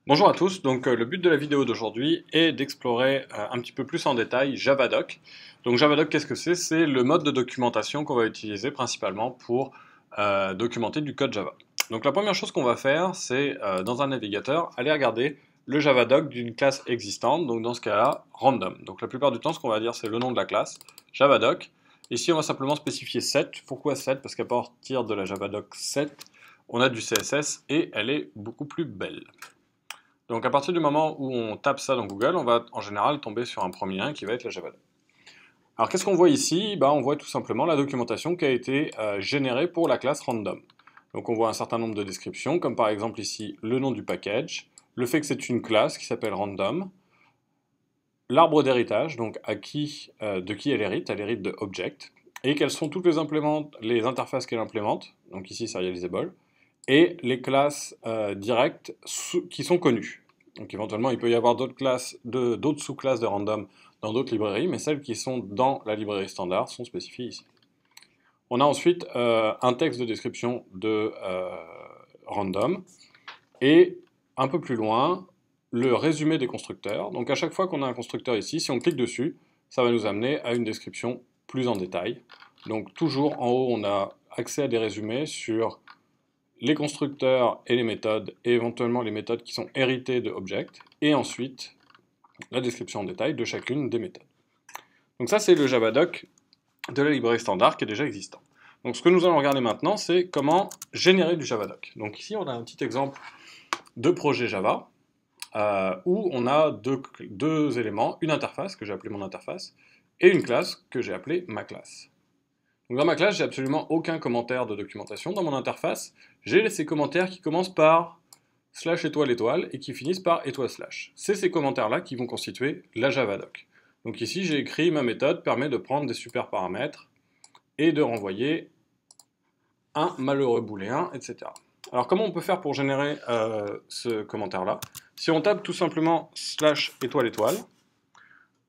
Bonjour à tous, donc le but de la vidéo d'aujourd'hui est d'explorer un petit peu plus en détail Javadoc. Donc Javadoc, qu'est-ce que c'est? C'est le mode de documentation qu'on va utiliser principalement pour documenter du code Java. Donc la première chose qu'on va faire, c'est dans un navigateur, aller regarder le Javadoc d'une classe existante, donc dans ce cas-là, random. Donc la plupart du temps, ce qu'on va dire, c'est le nom de la classe, Javadoc. Ici, on va simplement spécifier 7. Pourquoi 7? Parce qu'à partir de la Javadoc 7, on a du CSS et elle est beaucoup plus belle. Donc à partir du moment où on tape ça dans Google, on va en général tomber sur un premier lien qui va être la Javadoc. Alors qu'est-ce qu'on voit ici? On voit tout simplement la documentation qui a été générée pour la classe random. Donc on voit un certain nombre de descriptions, comme par exemple ici le nom du package, le fait que c'est une classe qui s'appelle random, l'arbre d'héritage, donc de qui elle hérite de object, et quelles sont toutes les interfaces qu'elle implémente, donc ici serializable, et les classes directes qui sont connues. Donc éventuellement, il peut y avoir d'autres sous-classes de random dans d'autres librairies, mais celles qui sont dans la librairie standard sont spécifiées ici. On a ensuite un texte de description de random, et un peu plus loin, le résumé des constructeurs. Donc à chaque fois qu'on a un constructeur ici, si on clique dessus, ça va nous amener à une description plus en détail. Donc toujours en haut, on a accès à des résumés sur les constructeurs et les méthodes, et éventuellement les méthodes qui sont héritées de object, et ensuite la description en détail de chacune des méthodes. Donc ça, c'est le Javadoc de la librairie standard qui est déjà existant. Donc ce que nous allons regarder maintenant, c'est comment générer du Javadoc. Donc ici, on a un petit exemple de projet Java, où on a deux éléments, une interface que j'ai appelée mon interface, et une classe que j'ai appelée ma classe. Donc dans ma classe, j'ai absolument aucun commentaire de documentation. Dans mon interface, j'ai ces commentaires qui commencent par slash étoile étoile et qui finissent par étoile slash. C'est ces commentaires-là qui vont constituer la Javadoc. Donc ici, j'ai écrit ma méthode permet de prendre des super paramètres et de renvoyer un malheureux booléen, etc. Alors comment on peut faire pour générer ce commentaire-là? Si on tape tout simplement slash étoile étoile,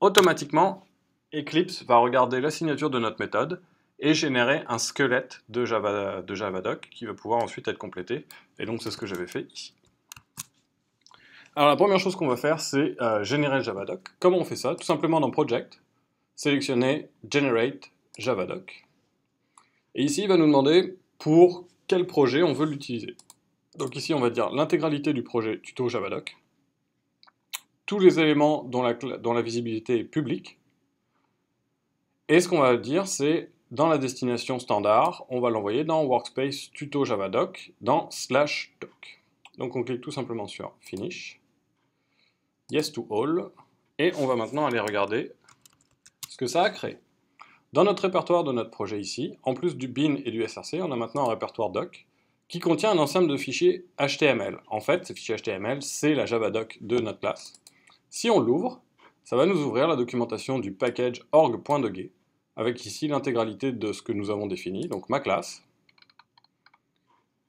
automatiquement, Eclipse va regarder la signature de notre méthode et générer un squelette de Javadoc qui va pouvoir ensuite être complété. Et donc c'est ce que j'avais fait ici. Alors la première chose qu'on va faire, c'est générer le Javadoc. Comment on fait ça? Tout simplement dans Project, sélectionner Generate Javadoc. Et ici, il va nous demander pour quel projet on veut l'utiliser. Donc ici, on va dire l'intégralité du projet tuto Javadoc, tous les éléments dont la visibilité est publique. Et ce qu'on va dire, c'est dans la destination standard, on va l'envoyer dans Workspace Tuto Javadoc, dans /doc. Donc on clique tout simplement sur Finish, Yes to All, et on va maintenant aller regarder ce que ça a créé. Dans notre répertoire de notre projet ici, en plus du bin et du src, on a maintenant un répertoire doc qui contient un ensemble de fichiers HTML. En fait, ces fichiers HTML, c'est la Javadoc de notre classe. Si on l'ouvre, ça va nous ouvrir la documentation du package org.doge, avec ici l'intégralité de ce que nous avons défini, donc ma classe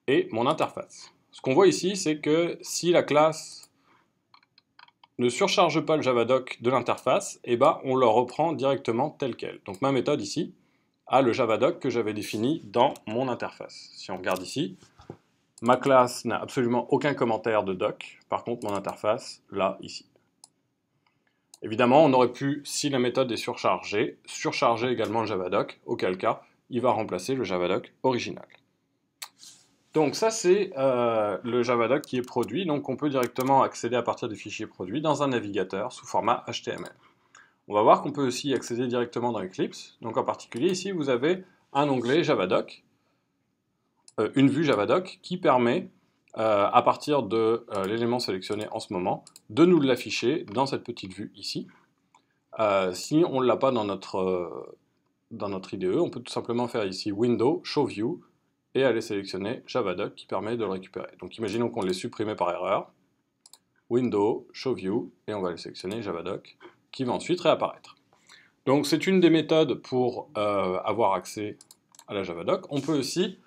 et mon interface. Ce qu'on voit ici, c'est que si la classe ne surcharge pas le Javadoc de l'interface, on le reprend directement tel quel. Donc ma méthode ici a le Javadoc que j'avais défini dans mon interface. Si on regarde ici, ma classe n'a absolument aucun commentaire de doc, par contre mon interface l'a ici. Évidemment, on aurait pu, si la méthode est surchargée, surcharger également le Javadoc, auquel cas, il va remplacer le Javadoc original. Donc ça, c'est le Javadoc qui est produit, donc on peut directement accéder à partir des fichiers produits dans un navigateur sous format HTML. On va voir qu'on peut aussi accéder directement dans Eclipse, donc en particulier ici, vous avez un onglet Javadoc, une vue Javadoc qui permet, à partir de l'élément sélectionné en ce moment, de nous l'afficher dans cette petite vue ici. Si on ne l'a pas dans notre IDE, on peut tout simplement faire ici Window, Show View, et aller sélectionner Javadoc qui permet de le récupérer. Donc imaginons qu'on l'ait supprimé par erreur, Window, Show View, et on va aller sélectionner Javadoc qui va ensuite réapparaître. Donc c'est une des méthodes pour avoir accès à la Javadoc. On peut aussi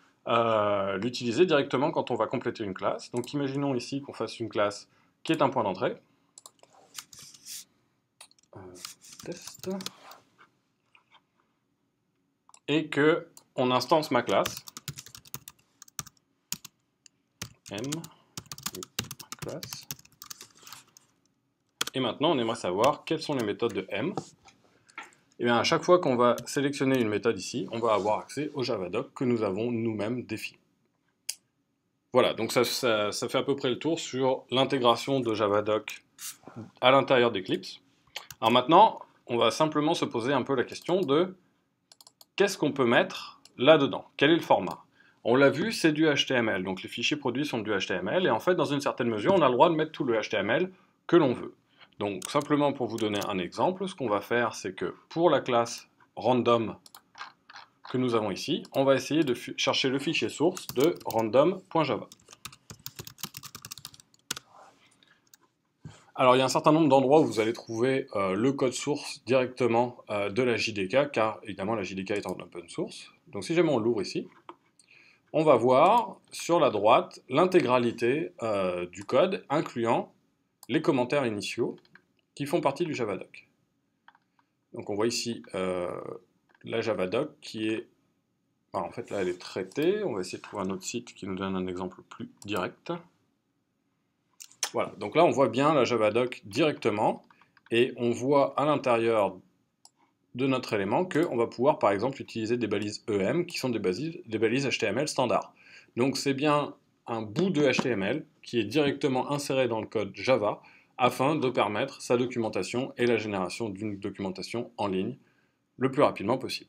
l'utiliser directement quand on va compléter une classe. Donc imaginons ici qu'on fasse une classe qui est un point d'entrée. Test. Et que on instance ma classe. M, classe. Et maintenant, on aimerait savoir quelles sont les méthodes de M. Et bien, à chaque fois qu'on va sélectionner une méthode ici, on va avoir accès au Javadoc que nous avons nous-mêmes défini. Voilà, donc ça fait à peu près le tour sur l'intégration de Javadoc à l'intérieur d'Eclipse. Alors maintenant, on va simplement se poser un peu la question de qu'est-ce qu'on peut mettre là-dedans? Quel est le format? On l'a vu, c'est du HTML, donc les fichiers produits sont du HTML, et en fait, dans une certaine mesure, on a le droit de mettre tout le HTML que l'on veut. Donc, simplement pour vous donner un exemple, ce qu'on va faire, c'est que pour la classe random que nous avons ici, on va essayer de chercher le fichier source de random.java. Alors, il y a un certain nombre d'endroits où vous allez trouver le code source directement de la JDK, car évidemment, la JDK est en open source. Donc, si jamais on l'ouvre ici, on va voir sur la droite l'intégralité du code, incluant les commentaires initiaux qui font partie du Javadoc. Donc on voit ici la Javadoc qui est... Alors, en fait là elle est traitée, on va essayer de trouver un autre site qui nous donne un exemple plus direct. Voilà, donc là on voit bien la Javadoc directement, et on voit à l'intérieur de notre élément qu'on va pouvoir par exemple utiliser des balises EM qui sont des balises HTML standard. Donc c'est bien un bout de HTML qui est directement inséré dans le code Java afin de permettre sa documentation et la génération d'une documentation en ligne le plus rapidement possible.